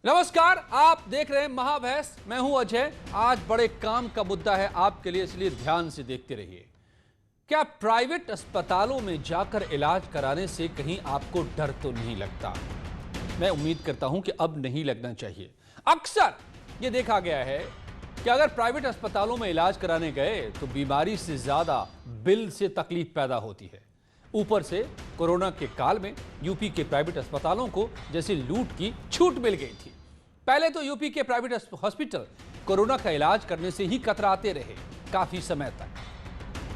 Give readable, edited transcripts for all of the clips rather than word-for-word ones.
नमस्कार, आप देख रहे हैं महाबहस। मैं हूं अजय। आज बड़े काम का मुद्दा है आपके लिए, इसलिए ध्यान से देखते रहिए। क्या प्राइवेट अस्पतालों में जाकर इलाज कराने से कहीं आपको डर तो नहीं लगता? मैं उम्मीद करता हूं कि अब नहीं लगना चाहिए। अक्सर यह देखा गया है कि अगर प्राइवेट अस्पतालों में इलाज कराने गए तो बीमारी से ज्यादा बिल से तकलीफ पैदा होती है। ऊपर से कोरोना के काल में यूपी के प्राइवेट अस्पतालों को जैसे लूट की छूट मिल गई थी। पहले तो यूपी के प्राइवेट हॉस्पिटल कोरोना का इलाज करने से ही कतराते रहे काफी समय तक,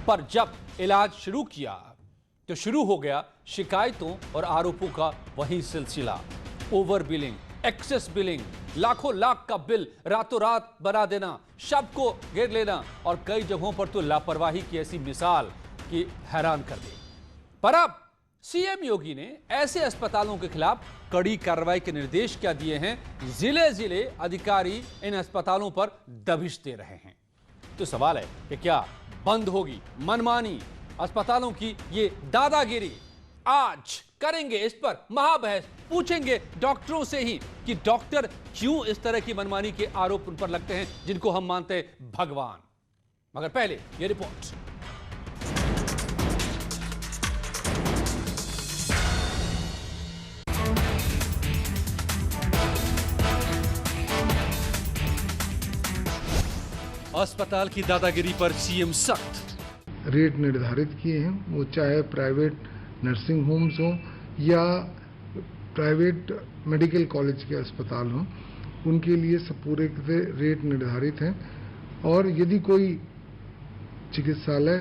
पर जब इलाज शुरू किया तो शुरू हो गया शिकायतों और आरोपों का वही सिलसिला। ओवर बिलिंग, एक्सेस बिलिंग, लाखों लाख का बिल रातों रात बना देना, शव को घेर लेना और कई जगहों पर तो लापरवाही की ऐसी मिसाल कि हैरान कर दी। पर अब सीएम योगी ने ऐसे अस्पतालों के खिलाफ कड़ी कार्रवाई के निर्देश क्या दिए हैं। जिले जिले अधिकारी इन अस्पतालों पर दबिश दे रहे हैं। तो सवाल है कि क्या बंद होगी मनमानी, अस्पतालों की ये दादागिरी? आज करेंगे इस पर महाबहस। पूछेंगे डॉक्टरों से ही कि डॉक्टर क्यों इस तरह की मनमानी के आरोप उन पर लगते हैं जिनको हम मानते हैं भगवान। मगर पहले ये रिपोर्ट। अस्पताल की दादागिरी पर सीएम सख्त। रेट निर्धारित किए हैं, वो चाहे प्राइवेट नर्सिंग होम्स हों या प्राइवेट मेडिकल कॉलेज के अस्पताल हों, उनके लिए सब पूरे रेट निर्धारित हैं। और यदि कोई चिकित्सालय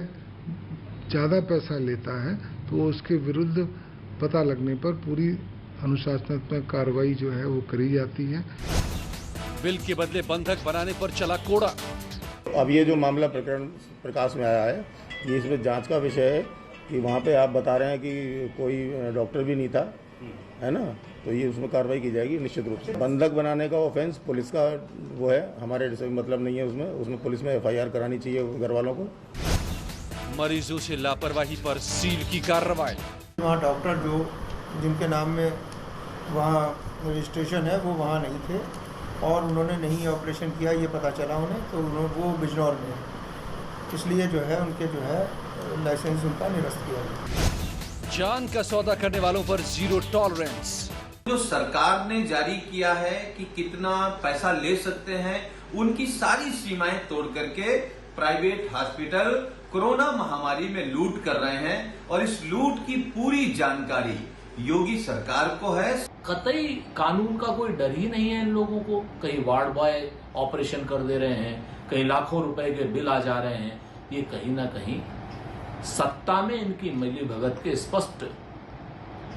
ज़्यादा पैसा लेता है तो उसके विरुद्ध पता लगने पर पूरी अनुशासनात्मक कार्रवाई जो है वो करी जाती है। बिल के बदले बंधक बनाने पर चला कोड़ा। अब ये जो मामला प्रकरण प्रकाश में आया है, ये इसमें जांच का विषय है कि वहाँ पे आप बता रहे हैं कि कोई डॉक्टर भी नहीं था, है ना, तो ये उसमें कार्रवाई की जाएगी निश्चित रूप से। बंधक बनाने का ऑफेंस पुलिस का वो है, हमारे मतलब नहीं है उसमें पुलिस में एफआईआर करानी चाहिए घर वालों को। मरीजों से लापरवाही पर सील की कार्रवाई। वहाँ डॉक्टर जिनके नाम में वहाँ रजिस्ट्रेशन है वो वहाँ नहीं थे और उन्होंने नहीं ऑपरेशन किया, ये पता चला उन्हें, तो वो बिजनौर में, इसलिए जो है उनके लाइसेंस उनका निरस्त किया गया। जान का सौदा करने वालों पर जीरो टॉलरेंस। जो सरकार ने जारी किया है कि कितना पैसा ले सकते हैं, उनकी सारी सीमाएं तोड़ करके प्राइवेट हॉस्पिटल कोरोना महामारी में लूट कर रहे हैं और इस लूट की पूरी जानकारी योगी सरकार को है। कतई कानून का कोई डर ही नहीं है इन लोगों को। कहीं वार्ड बॉय ऑपरेशन कर दे रहे हैं, कहीं लाखों रुपए के बिल आ जा रहे हैं। ये कहीं ना कहीं सत्ता में इनकी मिलीभगत के स्पष्ट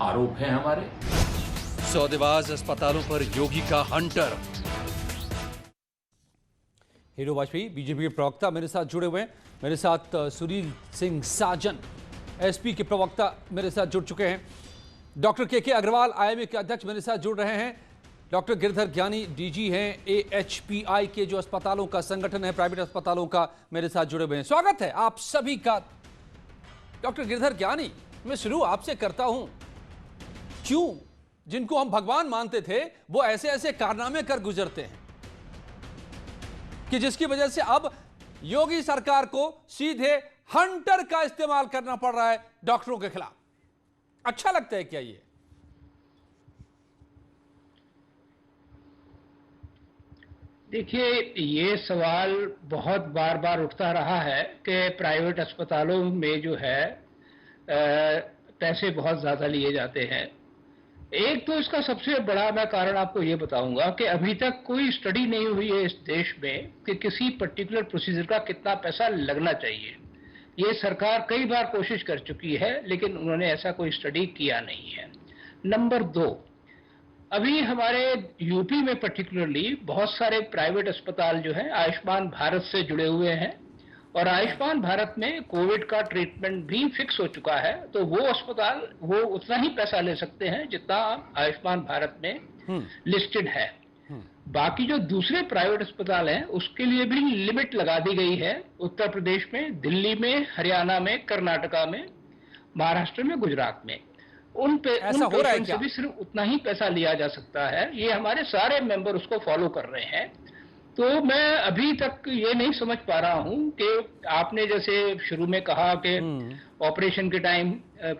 आरोप हैं हमारे। सौदेबाज अस्पतालों पर योगी का हंटर। हीरो वाजपेयी बीजेपी के प्रवक्ता मेरे साथ जुड़े हुए हैं। मेरे साथ सुनील सिंह साजन एसपी के प्रवक्ता मेरे साथ जुड़ चुके हैं। डॉक्टर के अग्रवाल आईएमए के अध्यक्ष मेरे साथ जुड़ रहे हैं। डॉक्टर गिरधर ज्ञानी डीजी हैं एएचपीआई के जो अस्पतालों का संगठन है प्राइवेट अस्पतालों का, मेरे साथ जुड़े हुए हैं। स्वागत है आप सभी का। डॉक्टर गिरधर ज्ञानी, मैं शुरू आपसे करता हूं। क्यों जिनको हम भगवान मानते थे वो ऐसे ऐसे कारनामे कर गुजरते हैं कि जिसकी वजह से अब योगी सरकार को सीधे हंटर का इस्तेमाल करना पड़ रहा है डॉक्टरों के खिलाफ? अच्छा लगता है क्या ये? देखिए, ये सवाल बहुत बार बार उठता रहा है कि प्राइवेट अस्पतालों में जो है पैसे बहुत ज्यादा लिए जाते हैं। एक तो इसका सबसे बड़ा मैं कारण आपको ये बताऊंगा कि अभी तक कोई स्टडी नहीं हुई है इस देश में कि किसी पर्टिकुलर प्रोसीजर का कितना पैसा लगना चाहिए। ये सरकार कई बार कोशिश कर चुकी है लेकिन उन्होंने ऐसा कोई स्टडी किया नहीं है। नंबर 2, अभी हमारे यूपी में पर्टिकुलरली बहुत सारे प्राइवेट अस्पताल जो हैं आयुष्मान भारत से जुड़े हुए हैं और आयुष्मान भारत में कोविड का ट्रीटमेंट भी फिक्स हो चुका है, तो वो अस्पताल वो उतना ही पैसा ले सकते हैं जितना आयुष्मान भारत में लिस्टेड है। बाकी जो दूसरे प्राइवेट अस्पताल हैं उसके लिए भी लिमिट लगा दी गई है। उत्तर प्रदेश में, दिल्ली में, हरियाणा में, कर्नाटका में, महाराष्ट्र में, गुजरात में। उन ऐसा हो रहा है पेशेंट क्या? से भी सिर्फ उतना ही पैसा लिया जा सकता है। ये हमारे सारे मेंबर उसको फॉलो कर रहे हैं। तो मैं अभी तक ये नहीं समझ पा रहा हूं कि आपने जैसे शुरू में कहा कि ऑपरेशन के टाइम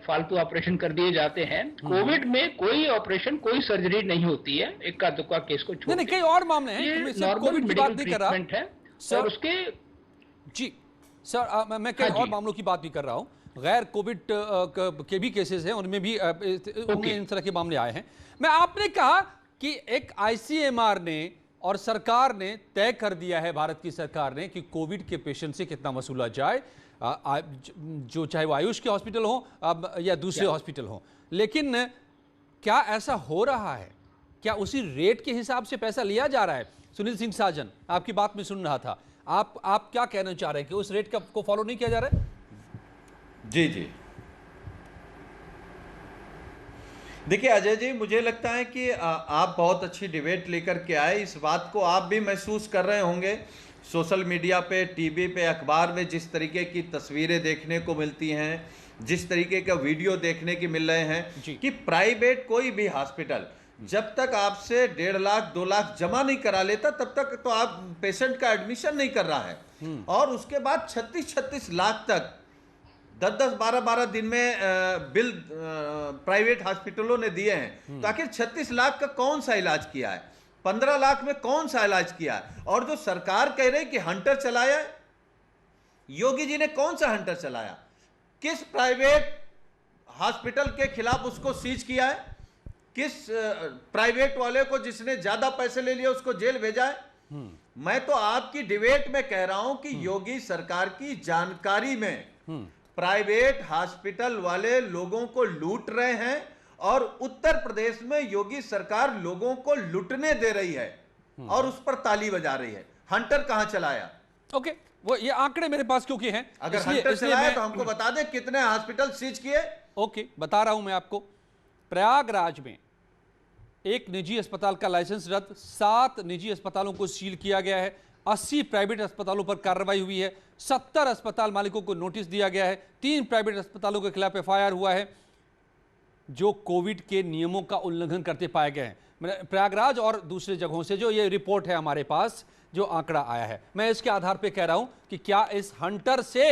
फालतू ऑपरेशन कर दिए जाते हैं। कोविड में कोई ऑपरेशन, कोई सर्जरी नहीं होती है, इक्का दुक्का केस को छोड़ नहीं, कई और मामले हैं, ये मैं सिर्फ नॉर्मल कोविड की बात मेडिकल नहीं कर रहा ट्रीटमेंट है। सर। और उसके जी सर, मैं कई हाँ जी। और मामलों की बात भी कर रहा हूं। गैर कोविड के भी केसेस हैं, उनमें भी उनमें इन तरह के मामले आए हैं। मैं आपने कहा कि एक आईसीएमआर ने और सरकार ने तय कर दिया है, भारत की सरकार ने, कि कोविड के पेशेंट से कितना वसूला जाए, जो चाहे वो आयुष के हॉस्पिटल हो या दूसरे हॉस्पिटल हो। लेकिन क्या ऐसा हो रहा है? क्या उसी रेट के हिसाब से पैसा लिया जा रहा है? सुनील सिंह साजन, आपकी बात में सुन रहा था, आप क्या कहना चाह रहे हैं कि उस रेट को फॉलो नहीं किया जा रहा है? जी जी, देखिए अजय जी, मुझे लगता है कि आप बहुत अच्छी डिबेट लेकर के आए। इस बात को आप भी महसूस कर रहे होंगे, सोशल मीडिया पे, टीवी पे, अखबार में जिस तरीके की तस्वीरें देखने को मिलती हैं, जिस तरीके का वीडियो देखने के मिल रहे हैं कि प्राइवेट कोई भी हॉस्पिटल जब तक आपसे 1.5 लाख 2 लाख जमा नहीं करा लेता तब तक तो आप पेशेंट का एडमिशन नहीं कर रहा है। और उसके बाद 36 लाख तक 10 12 दिन में बिल प्राइवेट हॉस्पिटलों ने दिए हैं। तो आखिर 36 लाख का कौन सा इलाज किया है? 15 लाख में कौन सा इलाज किया है? और जो सरकार कह रही कि हंटर चलाया है, योगी जी ने कौन सा हंटर चलाया? किस प्राइवेट हॉस्पिटल के खिलाफ उसको सीज किया है? किस प्राइवेट वाले को जिसने ज्यादा पैसे ले लिए उसको जेल भेजा है? मैं तो आपकी डिबेट में कह रहा हूं कि योगी सरकार की जानकारी में प्राइवेट हॉस्पिटल वाले लोगों को लूट रहे हैं और उत्तर प्रदेश में योगी सरकार लोगों को लूटने दे रही है और उस पर ताली बजा रही है। हंटर कहां चलाया? ओके, वो ये आंकड़े मेरे पास क्योंकि हैं, अगर हंटर चलाया तो हमको बता दें कितने हॉस्पिटल सीज किए। ओके, बता रहा हूं मैं आपको। प्रयागराज में एक निजी अस्पताल का लाइसेंस रद्द, 7 निजी अस्पतालों को सील किया गया है, 80 प्राइवेट अस्पतालों पर कार्रवाई हुई है, 70 अस्पताल मालिकों को नोटिस दिया गया है, 3 प्राइवेट अस्पतालों के खिलाफ एफआईआर हुआ है जो कोविड के नियमों का उल्लंघन करते पाए गए हैं। प्रयागराज और दूसरे जगहों से जो ये रिपोर्ट है हमारे पास, जो आंकड़ा आया है, मैं इसके आधार पर कह रहा हूं कि क्या इस हंटर से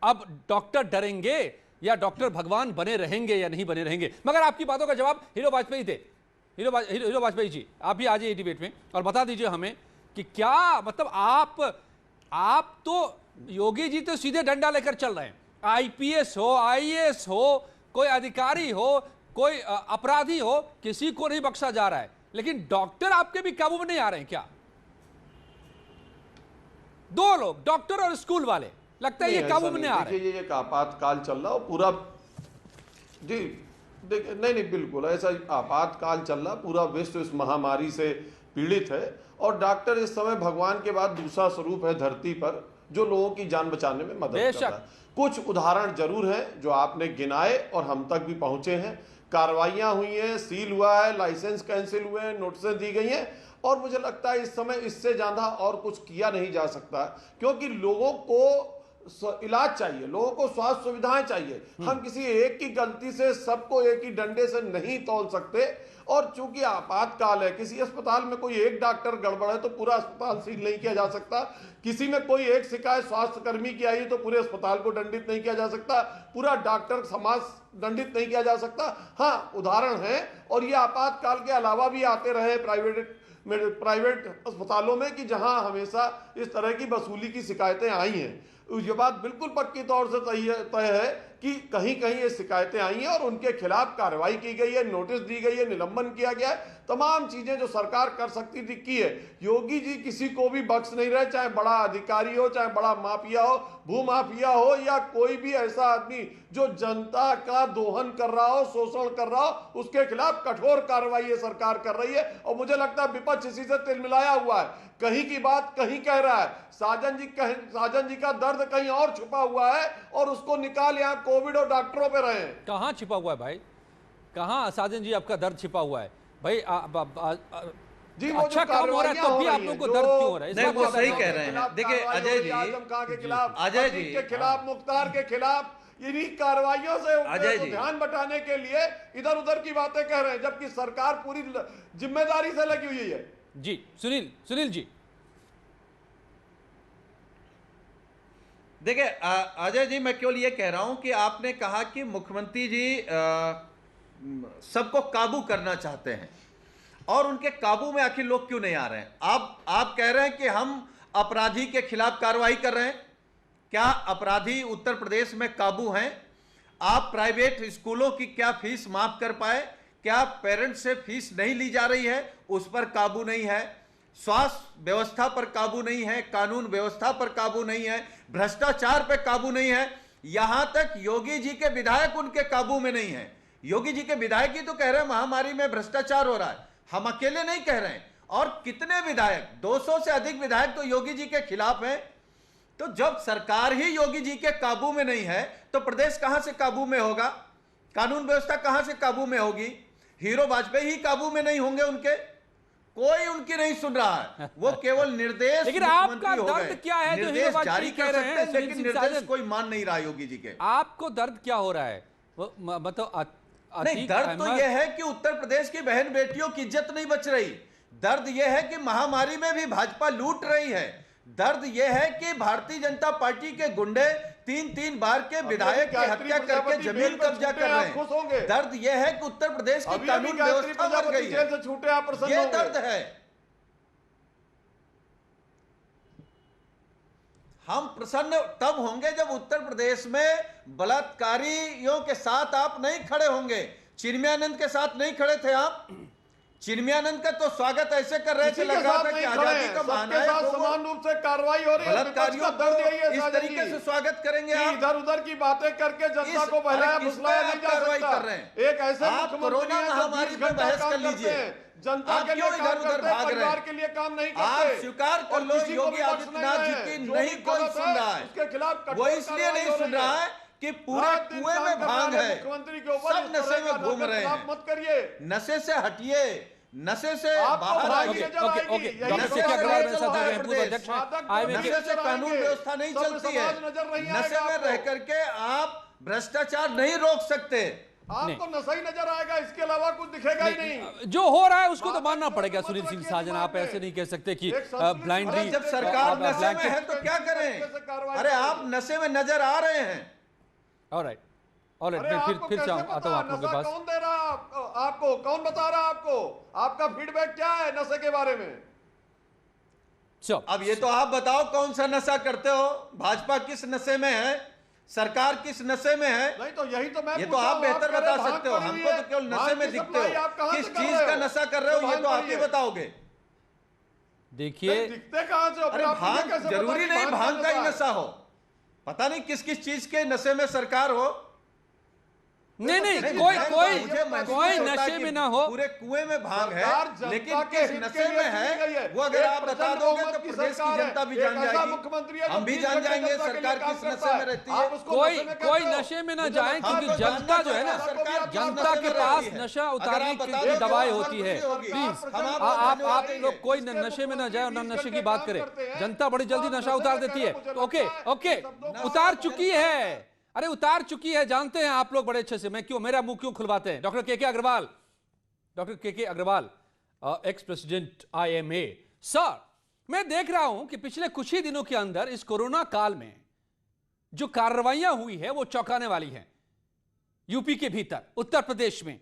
अब डॉक्टर डरेंगे या डॉक्टर भगवान बने रहेंगे या नहीं बने रहेंगे? मगर आपकी बातों का जवाब हीरो वाजपेयी थे। हीरो वाजपेयी जी, आप भी आ जाइए डिबेट में और बता दीजिए हमें कि क्या मतलब आप तो योगी जी तो सीधे डंडा लेकर चल रहे हैं। आईपीएस हो, आईएएस हो, कोई अधिकारी हो, कोई अपराधी हो, किसी को नहीं बख्शा जा रहा है। लेकिन डॉक्टर आपके भी काबू में नहीं आ रहे हैं क्या? 2 लोग, डॉक्टर और स्कूल वाले, लगता है ये काबू में नहीं आ रहे। ये एक आपातकाल चल रहा और पूरा जी देखिए, नहीं बिल्कुल ऐसा आपातकाल चल रहा, पूरा विश्व इस महामारी से पीड़ित है और डॉक्टर इस समय भगवान के बाद दूसरा स्वरूप है धरती पर जो लोगों की जान बचाने में मदद कर रहा है। कुछ उदाहरण जरूर हैं जो आपने गिनाए और हम तक भी पहुंचे हैं। कार्रवाइयां हुई हैं, सील हुआ है, लाइसेंस कैंसिल हुए हैं, नोटिसें दी गई हैं और मुझे लगता है इस समय इससे ज्यादा और कुछ किया नहीं जा सकता क्योंकि लोगों को इलाज चाहिए, लोगों को स्वास्थ्य सुविधाएं चाहिए। हम किसी एक की गलती से सबको एक ही डंडे से नहीं तौल सकते और चूंकि आपातकाल है, किसी अस्पताल में कोई एक डॉक्टर गड़बड़ है तो पूरा अस्पताल सील नहीं किया जा सकता। किसी में कोई एक शिकायत स्वास्थ्य कर्मी की आई तो पूरे अस्पताल को दंडित नहीं किया जा सकता, पूरा डॉक्टर समाज दंडित नहीं किया जा सकता। हाँ, उदाहरण है और ये आपातकाल के अलावा भी आते रहे प्राइवेट अस्पतालों में कि जहां हमेशा इस तरह की वसूली की शिकायतें आई हैं। ये बात बिल्कुल पक्की तौर से तय है कि कहीं कहीं ये शिकायतें आई हैं और उनके खिलाफ कार्रवाई की गई है, नोटिस दी गई है, निलंबन किया गया है। तमाम चीजें जो सरकार कर सकती थी की है। योगी जी किसी को भी बख्श नहीं रहे, चाहे बड़ा अधिकारी हो, चाहे बड़ा माफिया हो, भूमाफिया हो या कोई भी ऐसा आदमी जो जनता का दोहन कर रहा हो, शोषण कर रहा हो, उसके खिलाफ कठोर कार्रवाई ये सरकार कर रही है। और मुझे लगता है विपक्ष इसी से तिलमिलाया हुआ है, कहीं की बात कहीं कह रहा है। साजन जी का दर्द कहीं और छुपा हुआ है और उसको निकाल यहाँ कोविड और डॉक्टरों पे रहे हैं। कहाँ छिपा हुआ है भाई? कहाँ साजन जी आपका दर्द छिपा हुआ है भाई? जी अच्छा काम हो रहा है तो भी आप लोगों को दर्द क्यों हो रहा है? नहीं, वो सही कह रहे हैं। देखिए अजय जी, आजम खां के खिलाफ, अजय जी के खिलाफ, मुख्तार के खिलाफ, इन्हीं कार्रवाइयों से अजय जी। ध्यान बटाने के लिए इधर उधर की बातें कह रहे हैं, जबकि सरकार पूरी जिम्मेदारी से लगी हुई है। जी सुनील जी। देखिए अजय जी, मैं केवल ये कह रहा हूं कि आपने कहा कि मुख्यमंत्री जी सबको काबू करना चाहते हैं, और उनके काबू में आखिर लोग क्यों नहीं आ रहे हैं? आप कह रहे हैं कि हम अपराधी के खिलाफ कार्रवाई कर रहे हैं। क्या अपराधी उत्तर प्रदेश में काबू हैं? आप प्राइवेट स्कूलों की क्या फीस माफ कर पाए? क्या पेरेंट्स से फीस नहीं ली जा रही है, उस पर काबू नहीं है? स्वास्थ्य व्यवस्था पर काबू नहीं है, कानून व्यवस्था पर काबू नहीं है, भ्रष्टाचार पर काबू नहीं है, यहां तक योगी जी के विधायक उनके काबू में नहीं है। योगी जी के विधायक ही तो कह रहे हैं महामारी में भ्रष्टाचार हो रहा है, हम अकेले नहीं कह रहे हैं। और कितने विधायक, 200 से अधिक विधायक तो योगी जी के खिलाफ हैं। तो जब सरकार ही योगी जी के काबू में नहीं है तो प्रदेश कहां से काबू में होगा? कानून व्यवस्था कहां से काबू में होगी? हीरो वाजपेयी ही काबू में नहीं होंगे उनके? कोई उनकी नहीं सुन रहा है, वो केवल निर्देश। लेकिन आपका दर्द क्या है जो हीरो वाजपेयी कह रहे हैं? लेकिन निर्देश कोई मान नहीं रहा योगी जी के। आपको दर्द क्या हो रहा है? मतलब नहीं, दर्द तो यह है कि उत्तर प्रदेश की बहन बेटियों की इज्जत नहीं बच रही। दर्द यह है कि महामारी में भी भाजपा लूट रही है। दर्द यह है कि भारतीय जनता पार्टी के गुंडे 3-3 बार के विधायक की हत्या करके जमीन कब्जा कर रहे हैं। दर्द यह है कि उत्तर प्रदेश की कानून व्यवस्था मर गई है। ये दर्द है। हम प्रसन्न तब होंगे जब उत्तर प्रदेश में बलात्कारियों के साथ आप नहीं खड़े होंगे। चिन्मयानंद के साथ नहीं खड़े थे आप। चिन्मयानंद का तो स्वागत ऐसे कर रहे थे, लग रहा था कि आजादी का महानायक हो, समान रूप से कार्रवाई हो रही है। बलात्कारियों दर्द यही है इस तरीके से स्वागत करेंगे आप। इधर उधर की बातें करके जनता को बहलाया फुसलाया नहीं जा सकता। एक ऐसे कोरोना महामारी पर बहस कर लीजिए। जनता के लिए इधर उधर भाग रहे परिवार के लिए काम नहीं करते। आप स्वीकार कर लो योगी आदित्यनाथ जी की नहीं कोई सुन रहा है। उसके खिलाफ वो इसलिए नहीं सुन रहा है कि पूरे कुएं में भांग है, मुख्यमंत्री के ऊपर सब नशे में घूम रहे हैं। मत करिए, नशे से हटिए, नशे से बाहर आइए। नशे से कानून व्यवस्था नहीं चलती है। नशे में रह करके आप भ्रष्टाचार नहीं रोक सकते। आपको नशा ही नजर आएगा, इसके अलावा कुछ दिखेगा ही नहीं। जो हो रहा है उसको तो मानना पड़ेगा। सुनील सिंह साजन, आप ऐसे नहीं कह सकते कि ब्लाइंडली। जब सरकार नशे में है तो क्या करें? अरे आप नशे में नजर आ रहे हैं। ऑलराइट, मैं फिर आता हूं आप लोगों के पास। कौन दे रहा आपको? कौन बता रहा आपको? आपका फीडबैक क्या है नशे के बारे में? अब ये तो आप बताओ कौन सा नशा करते हो? भाजपा किस नशे में है? सरकार किस नशे में है? नहीं तो यही तो मैं ये तो आप बेहतर बता सकते हो। हमको तो केवल नशे में दिखते हो। किस चीज का नशा कर रहे हो ये तो आप ही बताओगे। देखिए दिखते कहां से? अरे भांग जरूरी नहीं भांग का ही नशा हो, पता नहीं किस किस चीज के नशे में सरकार हो। नहीं, कोई नशे में ना हो। पूरे कुएं में भांग है, लेकिन किस नशे में है वो अगर आप बता दोगे तो प्रदेश की जनता भी जान जाएगी, हम भी जान जाएंगे सरकार किस नशे में रहती है। कोई नशे में ना जाए, क्योंकि जनता जो है ना, जनता के पास नशा उतारने की दवाएं होती है। प्लीज आप लोग कोई नशे में ना जाए और न नशे की बात करें। जनता बड़ी जल्दी नशा उतार देती है। ओके, उतार चुकी है। अरे उतार चुकी है, जानते हैं आप लोग बड़े अच्छे से। मैं मेरा मुंह क्यों खुलवाते हैं? Doctor K Agarwal, ex president IMA sir, मैं देख रहा हूं कि पिछले कुछ ही दिनों के अंदर इस कोरोना काल में जो कार्रवाइयां हुई है वो चौंकाने वाली हैं। यूपी के भीतर उत्तर प्रदेश में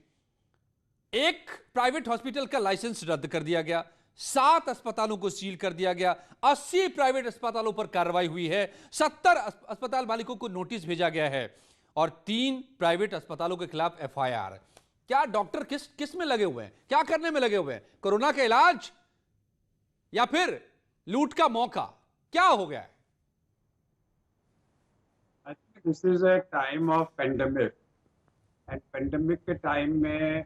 एक प्राइवेट हॉस्पिटल का लाइसेंस रद्द कर दिया गया, 7 अस्पतालों को सील कर दिया गया, 80 प्राइवेट अस्पतालों पर कार्रवाई हुई है, 70 अस्पताल मालिकों को नोटिस भेजा गया है और 3 प्राइवेट अस्पतालों के खिलाफ FIR। क्या डॉक्टर किस में लगे हुए हैं? क्या करने में लगे हुए हैं? कोरोना का इलाज या फिर लूट का मौका? क्या हो गया है? I think this is a time of pandemic and pandemic के टाइम में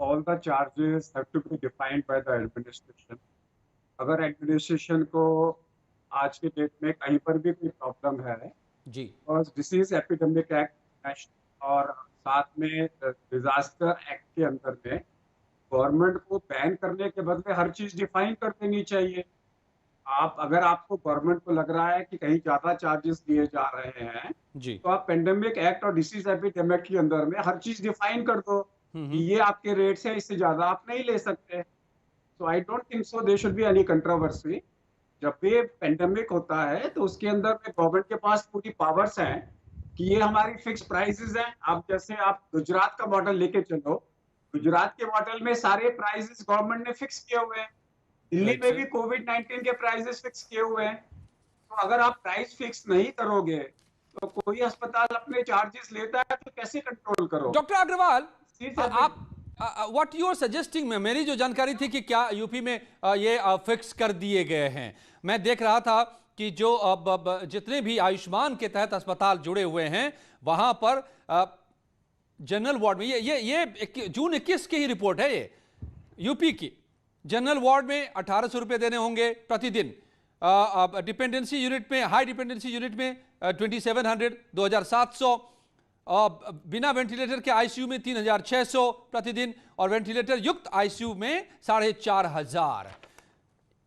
all the charges have to be defined by the administration. अगर एडमिनिस्ट्रेशन को आज के डेट में कहीं पर भी कोई प्रॉब्लम है जी, और डिसीज एपिडेमिक एक्ट और साथ में डिजास्टर एक्ट के अंदर में गवर्नमेंट को बैन करने के बदले हर चीज डिफाइन कर देनी चाहिए। आप अगर आपको गवर्नमेंट को लग रहा है कि कहीं ज्यादा चार्जेस दिए जा रहे हैं जी। तो आप पेंडेमिक एक्ट और डिसीज एपिडेमिक के अंदर में हर चीज डिफाइन कर दो कि ये आपके रेट्स है, इससे ज्यादा आप नहीं ले सकते। So I don't think so there should be any controversy. जब भी पेंडेमिक होता है तो उसके अंदर में गवर्नमेंट के पास पूरी पावर्स हैं कि ये हमारी फिक्स प्राइसेस हैं। आप जैसे आप गुजरात का मॉडल लेके चलो, गुजरात के मॉडल में सारे प्राइसेस गवर्नमेंट ने फिक्स किए हुए हैं। दिल्ली में भी कोविड-19 के प्राइसेस फिक्स किए हुए हैं। तो अगर आप प्राइस फिक्स नहीं करोगे तो कोई अस्पताल अपने चार्जेस लेता है तो कैसे कंट्रोल करो? डॉक्टर अग्रवाल, आप व्हाट यू आर सजेस्टिंग, मेरी जो जानकारी थी कि क्या यूपी में ये फिक्स कर दिए गए हैं। मैं देख रहा था कि जो जितने भी आयुष्मान के तहत अस्पताल जुड़े हुए हैं वहां पर जनरल वार्ड में ये जून 21 की ही रिपोर्ट है, ये यूपी की। जनरल वार्ड में 1800 रुपए देने होंगे प्रतिदिन, डिपेंडेंसी यूनिट में, हाई डिपेंडेंसी यूनिट में 2700, 2700, बिना वेंटिलेटर के आईसीयू में 3600 प्रतिदिन, और वेंटिलेटर युक्त आईसीयू में 4500।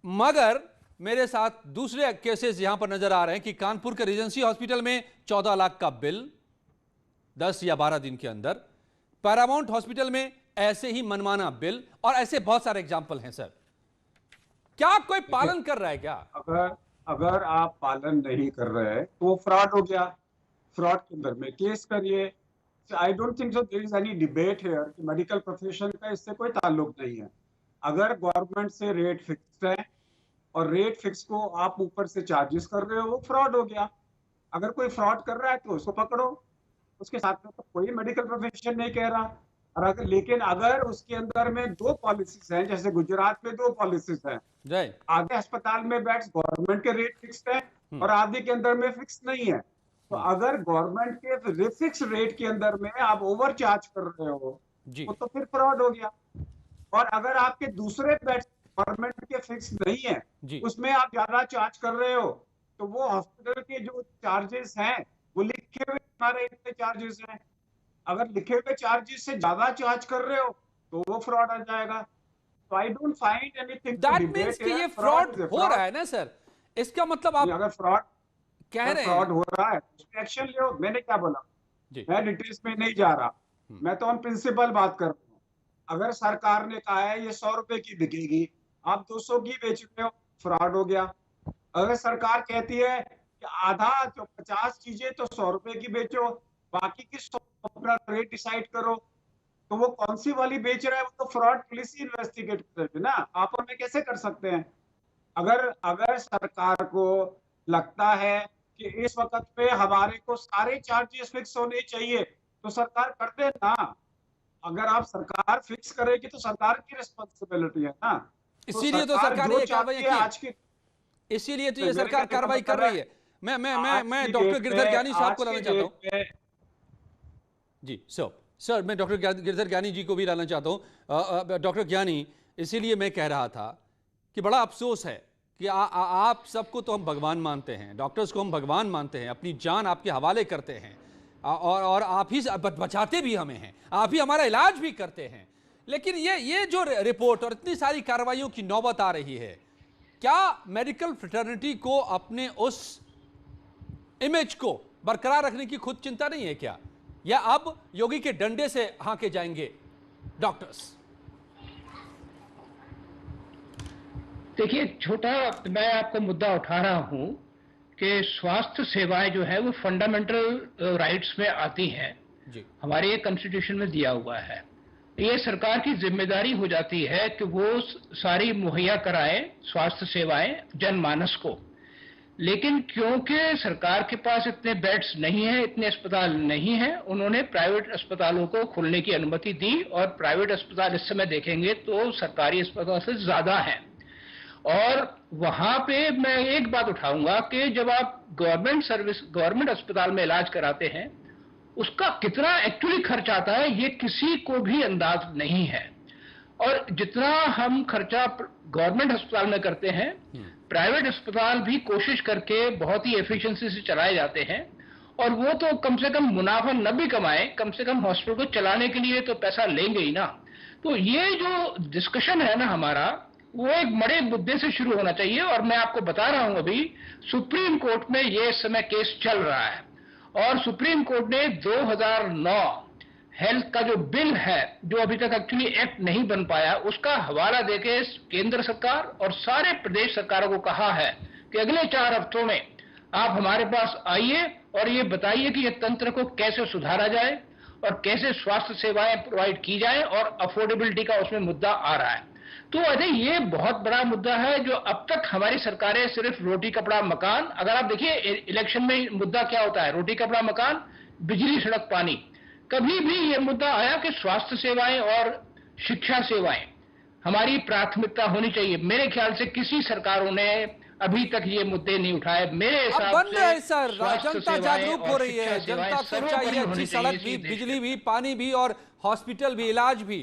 मगर मेरे साथ दूसरे केसेस यहां पर नजर आ रहे हैं कि कानपुर के रीजेंसी हॉस्पिटल में 14 लाख का बिल 10 या 12 दिन के अंदर, पैरामाउंट हॉस्पिटल में ऐसे ही मनमाना बिल, और ऐसे बहुत सारे एग्जाम्पल हैं। सर, क्या कोई पालन कर रहा है क्या? अगर आप पालन नहीं कर रहे हैं तो वो फ्रॉड हो गया। फ्रॉड के अंदर में केस करिए। I don't think so there is any debate here कि मेडिकल प्रोफेशन का इससे कोई ताल्लुक नहीं है। अगर गवर्नमेंट से रेट फिक्स्ड है और रेट फिक्स को आप ऊपर से चार्जेस कर रहे हो, वो फ्रॉड हो गया। अगर कोई फ्रॉड कर रहा है तो उसको पकड़ो। उसके साथ में तो कोई मेडिकल प्रोफेशन नहीं कह रहा। और लेकिन अगर उसके अंदर में 2 पॉलिसीज हैं, जैसे गुजरात में 2 पॉलिसीज हैं, आधे अस्पताल में बेड्स गवर्नमेंट के रेट फिक्स्ड है और आधे के अंदर में फिक्स नहीं है। तो अगर गवर्नमेंट के फिक्स रेट के अंदर में आप ओवर चार्ज कर रहे हो तो फिर फ्रॉड हो गया। और अगर आपके दूसरे बेड्स गवर्नमेंट के फिक्स नहीं है, उसमें आप ज्यादा चार्ज कर रहे हो, तो वो हॉस्पिटल के जो चार्जेस हैं वो लिखे हुए हमारे इतने चार्जेस हैं। अगर लिखे हुए चार्जेस से ज्यादा चार्ज कर रहे हो तो वो फ्रॉड आ जाएगा। तो I don't find anything that means कि ये फ्रॉड हो रहा है ना सर? इसका मतलब आप अगर फ्रॉड कह रहे हैं फ्रॉड हो रहा है तो एक्शन लो। मैंने क्या बोला? मैं डिटेल्स में नहीं जा रहा, मैं तो ऑन प्रिंसिपल बात कर रहा हूँ। अगर सरकार ने कहा है ये 100 रुपए की बिकेगी, आप 200 की बेच रहे हो, फ्रॉड हो गया। अगर सरकार कहती है कि आधा जो 50 चीजें तो 100 रुपए की बेचो, बाकी की 100 अपना रेट डिसाइड करो, तो वो कौन सी वाली बेच रहा है? वो तो फ्रॉड पुलिस ही इन्वेस्टिगेट करेगी ना। आप हमें कैसे कर सकते हैं? अगर सरकार को लगता है कि इस वक्त पे हमारे को सारे चार्जेस फिक्स होने चाहिए तो सरकार कर दे ना। अगर आप सरकार फिक्स करेगी तो सरकार की रिस्पॉन्सिबिलिटी है ना। इसीलिए तो सरकार ये कार्रवाई आज की, इसीलिए तो ये सरकार कार्रवाई कर रही है। मैं डॉक्टर गिरधर ज्ञानी साहब को लाना चाहता हूँ। जी सर, मैं डॉक्टर गिरधर ज्ञानी जी को भी लाना चाहता हूँ। डॉक्टर ज्ञानी, इसीलिए मैं कह रहा था कि बड़ा अफसोस है कि आप सबको तो हम भगवान मानते हैं, डॉक्टर्स को हम भगवान मानते हैं, अपनी जान आपके हवाले करते हैं, और आप ही बचाते भी हमें हैं, आप ही हमारा इलाज भी करते हैं। लेकिन ये जो रिपोर्ट और इतनी सारी कार्रवाइयों की नौबत आ रही है, क्या मेडिकल फ्रेटर्निटी को अपने उस इमेज को बरकरार रखने की खुद चिंता नहीं है क्या? या अब योगी के डंडे से हांके जाएंगे डॉक्टर्स? देखिए, छोटा मैं आपको मुद्दा उठा रहा हूं कि स्वास्थ्य सेवाएं जो है वो फंडामेंटल राइट्स में आती हैं। हमारे ये कॉन्स्टिट्यूशन में दिया हुआ है। ये सरकार की जिम्मेदारी हो जाती है कि वो सारी मुहैया कराए स्वास्थ्य सेवाएं जनमानस को। लेकिन क्योंकि सरकार के पास इतने बेड्स नहीं है, इतने अस्पताल नहीं है, उन्होंने प्राइवेट अस्पतालों को खोलने की अनुमति दी, और प्राइवेट अस्पताल इस समय देखेंगे तो सरकारी अस्पताल से ज्यादा हैं। और वहां पे मैं एक बात उठाऊंगा कि जब आप गवर्नमेंट अस्पताल में इलाज कराते हैं, उसका कितना एक्चुअली खर्च आता है ये किसी को भी अंदाज नहीं है। और जितना हम खर्चा गवर्नमेंट अस्पताल में करते हैं, प्राइवेट अस्पताल भी कोशिश करके बहुत ही एफिशिएंसी से चलाए जाते हैं, और वो तो कम से कम मुनाफा न भी कमाए, कम से कम हॉस्पिटल को चलाने के लिए तो पैसा लेंगे ही ना। तो ये जो डिस्कशन है ना हमारा, वो एक बड़े मुद्दे से शुरू होना चाहिए। और मैं आपको बता रहा हूं, अभी सुप्रीम कोर्ट में ये इस समय केस चल रहा है और सुप्रीम कोर्ट ने 2009 हेल्थ का जो बिल है, जो अभी तक एक्चुअली एक्ट नहीं बन पाया, उसका हवाला देके केंद्र सरकार और सारे प्रदेश सरकारों को कहा है कि अगले 4 हफ्तों में आप हमारे पास आइए और ये बताइए कि ये तंत्र को कैसे सुधारा जाए और कैसे स्वास्थ्य सेवाएं प्रोवाइड की जाए, और अफोर्डेबिलिटी का उसमें मुद्दा आ रहा है। तो अरे ये बहुत बड़ा मुद्दा है जो अब तक हमारी सरकारें सिर्फ रोटी कपड़ा मकान, अगर आप देखिए इलेक्शन में मुद्दा क्या होता है, रोटी कपड़ा मकान, बिजली सड़क पानी। कभी भी ये मुद्दा आया कि स्वास्थ्य सेवाएं और शिक्षा सेवाएं हमारी प्राथमिकता होनी चाहिए। मेरे ख्याल से किसी सरकारों ने अभी तक ये मुद्दे नहीं उठाए। मेरे हिसाब बंद है से सर, जनता जागरूक हो रही है, जनता को चाहिए अच्छी सड़क भी, भी, बिजली भी, पानी भी और हॉस्पिटल भी, इलाज भी।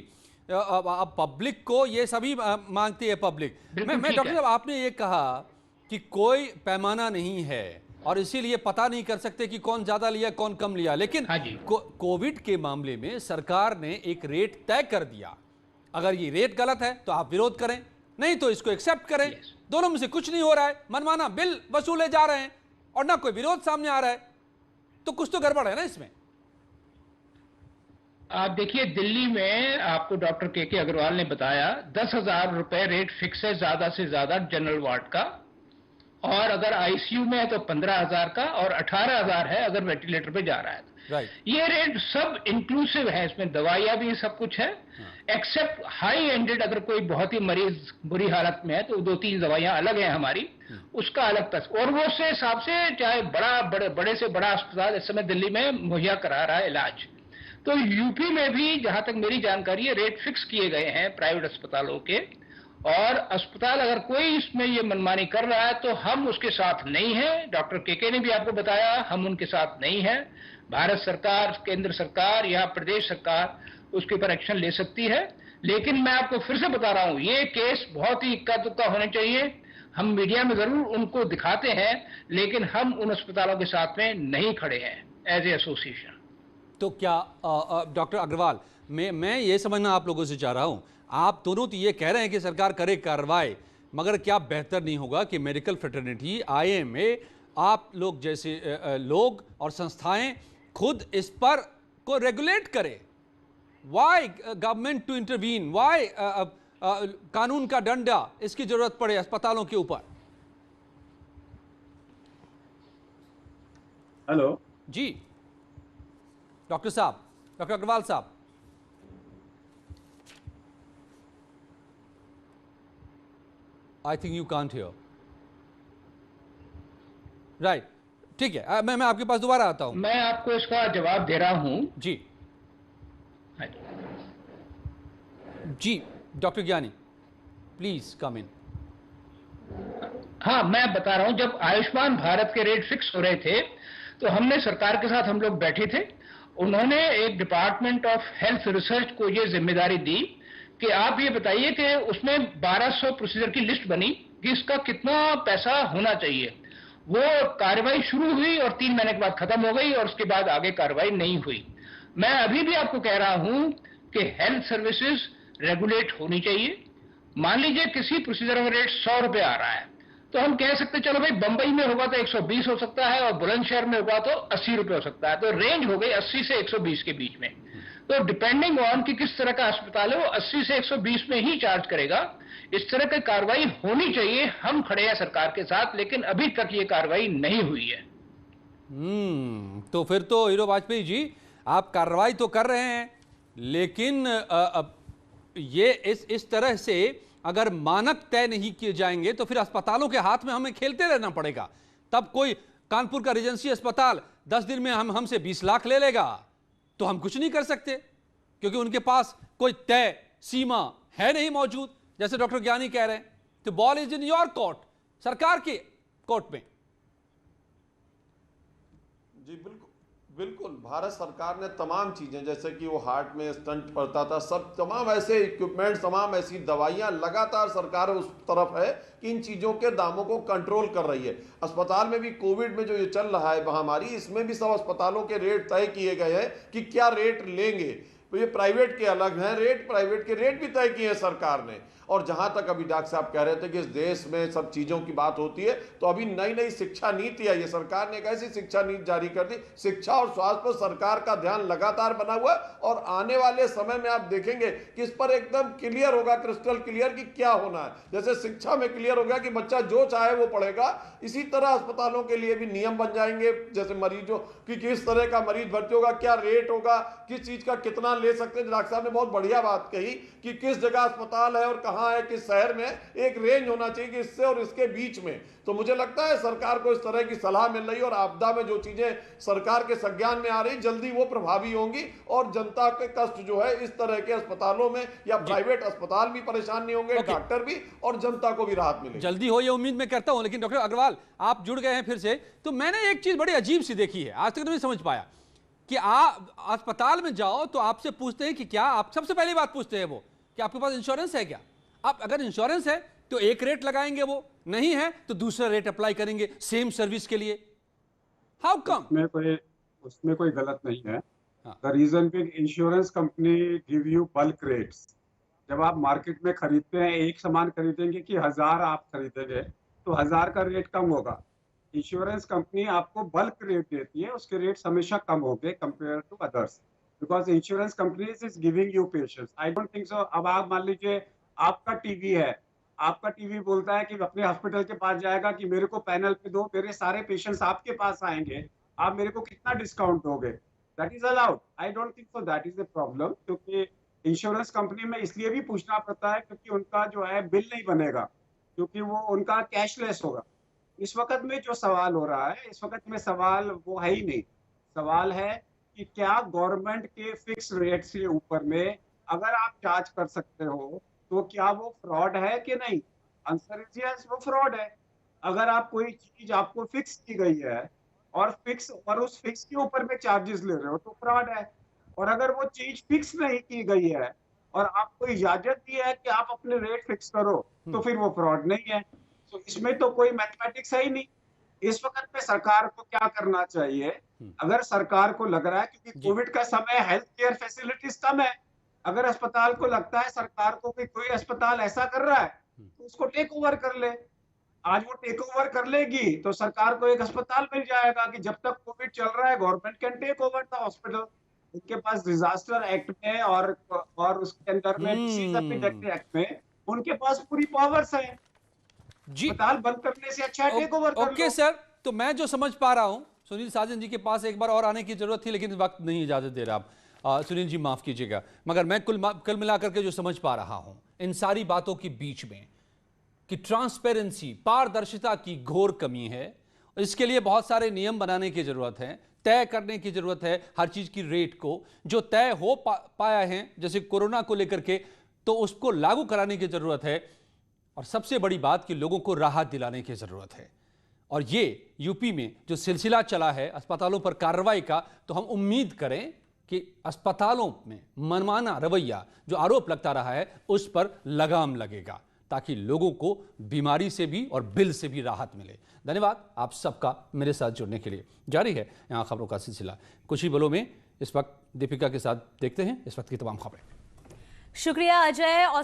अब पब्लिक को ये सभी मांगती है पब्लिक। मैं डॉक्टर साहब, आपने ये कहा कि कोई पैमाना नहीं है और इसीलिए पता नहीं कर सकते कि कौन ज्यादा लिया कौन कम लिया, लेकिन कोविड के मामले में सरकार ने एक रेट तय कर दिया। अगर ये रेट गलत है तो आप विरोध करें, नहीं तो इसको एक्सेप्ट करें। दोनों में से कुछ नहीं हो रहा है, मनमाना बिल वसूले जा रहे हैं और ना कोई विरोध सामने आ रहा है, तो कुछ तो गड़बड़ है ना इसमें। आप देखिए, दिल्ली में आपको डॉक्टर के अग्रवाल ने बताया 10,000 रुपए रेट फिक्स है ज्यादा से ज्यादा जनरल वार्ड का, और अगर आईसीयू में है तो 15,000 का, और 18,000 है अगर वेंटिलेटर पे जा रहा है। ये रेट सब इंक्लूसिव है, इसमें दवाइयां भी सब कुछ है, एक्सेप्ट हाई एंडेड अगर कोई बहुत ही मरीज बुरी हालत में है तो 2-3 दवाइयां अलग हैं हमारी, उसका अलग तक, और वो उससे हिसाब से चाहे बड़े से बड़ा अस्पताल इस समय दिल्ली में मुहैया करा रहा है इलाज। तो यूपी में भी जहां तक मेरी जानकारी है रेट फिक्स किए गए हैं प्राइवेट अस्पतालों के, और अस्पताल अगर कोई इसमें ये मनमानी कर रहा है तो हम उसके साथ नहीं हैं। डॉक्टर के ने भी आपको बताया हम उनके साथ नहीं हैं। भारत सरकार, केंद्र सरकार या प्रदेश सरकार उसके ऊपर एक्शन ले सकती है, लेकिन मैं आपको फिर से बता रहा हूं ये केस बहुत ही इक्का दुक्का होने चाहिए। हम मीडिया में जरूर उनको दिखाते हैं, लेकिन हम उन अस्पतालों के साथ में नहीं खड़े हैं एज ए एसोसिएशन। तो क्या डॉक्टर अग्रवाल, मैं ये समझना आप लोगों से चाह रहा हूं, आप दोनों तो ये कह रहे हैं कि सरकार करे कार्रवाई, मगर क्या बेहतर नहीं होगा कि मेडिकल फ्रेटर्निटी, IMA, आप लोग जैसे लोग और संस्थाएं खुद इस पर को रेगुलेट करें? Why government to intervene, why कानून का डंडा इसकी जरूरत पड़े अस्पतालों के ऊपर? हेलो जी डॉक्टर साहब, डॉक्टर अग्रवाल साहब। I think you can't hear. Right. ठीक है, मैं आपके पास दोबारा आता हूं। मैं आपको इसका जवाब दे रहा हूं। जी जी डॉक्टर ज्ञानी, प्लीज कम इन। हाँ, मैं बता रहा हूं, जब आयुष्मान भारत के रेट फिक्स हो रहे थे तो हमने सरकार के साथ हम लोग बैठे थे। उन्होंने एक डिपार्टमेंट ऑफ हेल्थ रिसर्च को ये जिम्मेदारी दी कि आप ये बताइए कि उसमें 1200 प्रोसीजर की लिस्ट बनी कि इसका कितना पैसा होना चाहिए। वो कार्रवाई शुरू हुई और 3 महीने के बाद खत्म हो गई और उसके बाद आगे कार्रवाई नहीं हुई। मैं अभी भी आपको कह रहा हूं कि हेल्थ सर्विसेज रेगुलेट होनी चाहिए। मान लीजिए किसी प्रोसीजर का रेट 100 रुपए आ रहा है, तो हम कह सकते चलो भाई बंबई में होगा तो 120 हो सकता है और बुलंदशहर में होगा तो 80 रुपए हो सकता है, तो रेंज हो गई 80 से 120 के बीच में। तो डिपेंडिंग ऑन कि किस तरह का अस्पताल है वो 80 से 120 में ही चार्ज करेगा। इस तरह की कार्रवाई होनी चाहिए, हम खड़े हैं सरकार के साथ, लेकिन अभी तक ये कार्रवाई नहीं हुई है। तो फिर तो हीरो वाजपेयी जी आप कार्रवाई तो कर रहे हैं, लेकिन ये इस तरह से अगर मानक तय नहीं किए जाएंगे तो फिर अस्पतालों के हाथ में हमें खेलते रहना पड़ेगा। तब कोई कानपुर का रेजेंसी अस्पताल 10 दिन में हमसे 20 लाख ले लेगा तो हम कुछ नहीं कर सकते, क्योंकि उनके पास कोई तय सीमा है नहीं मौजूद। जैसे डॉक्टर ज्ञानी कह रहे हैं, तो ball is in your court, सरकार के कोर्ट में। जी बिल्कुल बिल्कुल, भारत सरकार ने तमाम चीजें, जैसे कि वो हार्ट में स्टंट पड़ता था, सब तमाम ऐसे इक्विपमेंट, तमाम ऐसी दवाइयां, लगातार सरकार उस तरफ है कि इन चीजों के दामों को कंट्रोल कर रही है। अस्पताल में भी कोविड में जो ये चल रहा है महामारी, इसमें भी सब अस्पतालों के रेट तय किए गए हैं कि क्या रेट लेंगे। ये प्राइवेट के अलग हैं रेट, प्राइवेट के रेट भी तय किए हैं सरकार ने। और जहां तक अभी डॉक्टर साहब कह रहे थे कि इस देश में सब चीजों की बात होती है, तो अभी नई नई शिक्षा नीति आई है, सरकार ने एक ऐसी शिक्षा नीति जारी कर दी, शिक्षा और स्वास्थ्य पर सरकार का ध्यान लगातार बना हुआ है। और आने वाले समय में आप देखेंगे कि इस पर एकदम क्लियर होगा, क्रिस्टल क्लियर कि क्या होना है। जैसे शिक्षा में क्लियर हो गया कि बच्चा जो चाहे वो पढ़ेगा, इसी तरह अस्पतालों के लिए भी नियम बन जाएंगे। जैसे मरीजों की किस तरह का मरीज भर्ती होगा, क्या रेट होगा, किस चीज का कितना ले सकते हैं। डॉक्टर साहब ने बहुत बढ़िया बात कही कि किस जगह अस्पताल है और कहां है, किस शहर में, एक रेंज होना चाहिए कि इससे और इसके बीच में। तो मुझे लगता है सरकार को इस तरह की सलाह मिल रही है और आपदा में जो चीजें सरकार के संज्ञान में आ रही, जल्दी वो प्रभावी होंगी और जनता के कष्ट जो है इस तरह के अस्पतालों में या प्राइवेट अस्पताल भी परेशान नहीं होंगे, डॉक्टर भी और जनता को भी राहत मिलेगी। जल्दी हो ये उम्मीद मैं करता हूं। लेकिन डॉक्टर अग्रवाल, आप जुड़ गए हैं फिर से, तो मैंने एक चीज बड़ी अजीब सी देखी है, आज तक तो नहीं समझ पाया कि आप अस्पताल में जाओ तो आपसे पूछते हैं कि क्या, आप सबसे पहली बात पूछते हैं वो कि आपके पास इंश्योरेंस है क्या। आप अगर इंश्योरेंस है तो एक रेट लगाएंगे, वो नहीं है तो दूसरा रेट अप्लाई करेंगे सेम सर्विस के लिए। How come? उसमें कोई गलत नहीं है। The reason big insurance company give you bulk rates. जब आप मार्केट में खरीदते हैं, एक सामान खरीदेंगे कि 1000 आप खरीदेंगे तो 1000 का रेट कम होगा। इंश्योरेंस कंपनी आपको बल्क रेट देती है, उसके रेट्स हमेशा कम होंगे compare to others, because insurance companies is giving you patients. I don't think so. अब आप मान लीजिए आपका टीवी है, आपका टीवी बोलता है कि अपने हॉस्पिटल के पास जाएगा कि मेरे को पैनल पे दो, मेरे सारे पेशेंट्स आपके पास आएंगे, आप मेरे को कितना डिस्काउंट दोगे। That is allowed. I don't think so that is the problem. क्योंकि इंश्योरेंस कंपनी में इसलिए भी पूछना पड़ता है क्योंकि उनका जो है बिल नहीं बनेगा, क्योंकि वो उनका कैशलेस होगा। इस वक्त में जो सवाल हो रहा है, इस वक्त में सवाल वो है ही नहीं। सवाल है कि क्या गवर्नमेंट के फिक्स रेट से ऊपर में अगर आप चार्ज कर सकते हो तो क्या वो फ्रॉड है कि नहीं। आंसर इज यस, वो फ्रॉड है। अगर आप कोई चीज आपको फिक्स की गई है और उस फिक्स के ऊपर में चार्जेस ले रहे हो तो फ्रॉड है। और अगर वो चीज फिक्स नहीं की गई है और आपको इजाजत दी है कि आप अपने रेट फिक्स करो तो फिर वो फ्रॉड नहीं है। तो इसमें तो कोई मैथमेटिक्स है ही नहीं। इस वक्त में सरकार को क्या करना चाहिए, अगर सरकार को लग रहा है क्योंकि कोविड का समय, हेल्थ केयर फैसिलिटीज कम है, अगर अस्पताल को लगता है सरकार को कि कोई अस्पताल ऐसा कर रहा है तो उसको टेक ओवर कर ले। आज वो टेक ओवर कर लेगी तो सरकार को एक अस्पताल मिल जाएगा कि जब तक कोविड चल रहा है government can take over the hospital. उनके पास डिजास्टर एक्ट में और उसके अंदर में डिसीज एक्ट में उनके पास पूरी पावर्स है। अस्पताल बंद करने से अच्छा टेक ओवर कर लो। ओके सर, तो मैं जो समझ पा रहा हूं, सुनील साजन जी के पास एक बार और आने की जरूरत थी लेकिन वक्त नहीं इजाजत दे रहा आप। सुनील जी माफ कीजिएगा, मगर मैं कुल मिलाकर के जो समझ पा रहा हूं इन सारी बातों के बीच में कि ट्रांसपेरेंसी, पारदर्शिता की घोर कमी है। इसके लिए बहुत सारे नियम बनाने की जरूरत है, तय करने की जरूरत है हर चीज की रेट को। जो तय हो पाया है जैसे कोरोना को लेकर के, तो उसको लागू कराने की जरूरत है। और सबसे बड़ी बात कि लोगों को राहत दिलाने की जरूरत है। और ये यूपी में जो सिलसिला चला है अस्पतालों पर कार्रवाई का, तो हम उम्मीद करें कि अस्पतालों में मनमाना रवैया जो आरोप लगता रहा है उस पर लगाम लगेगा, ताकि लोगों को बीमारी से भी और बिल से भी राहत मिले। धन्यवाद आप सबका मेरे साथ जुड़ने के लिए। जारी है यहाँ खबरों का सिलसिला, कुछ ही पलों में इस वक्त दीपिका के साथ देखते हैं इस वक्त की तमाम खबरें। शुक्रिया अजय। और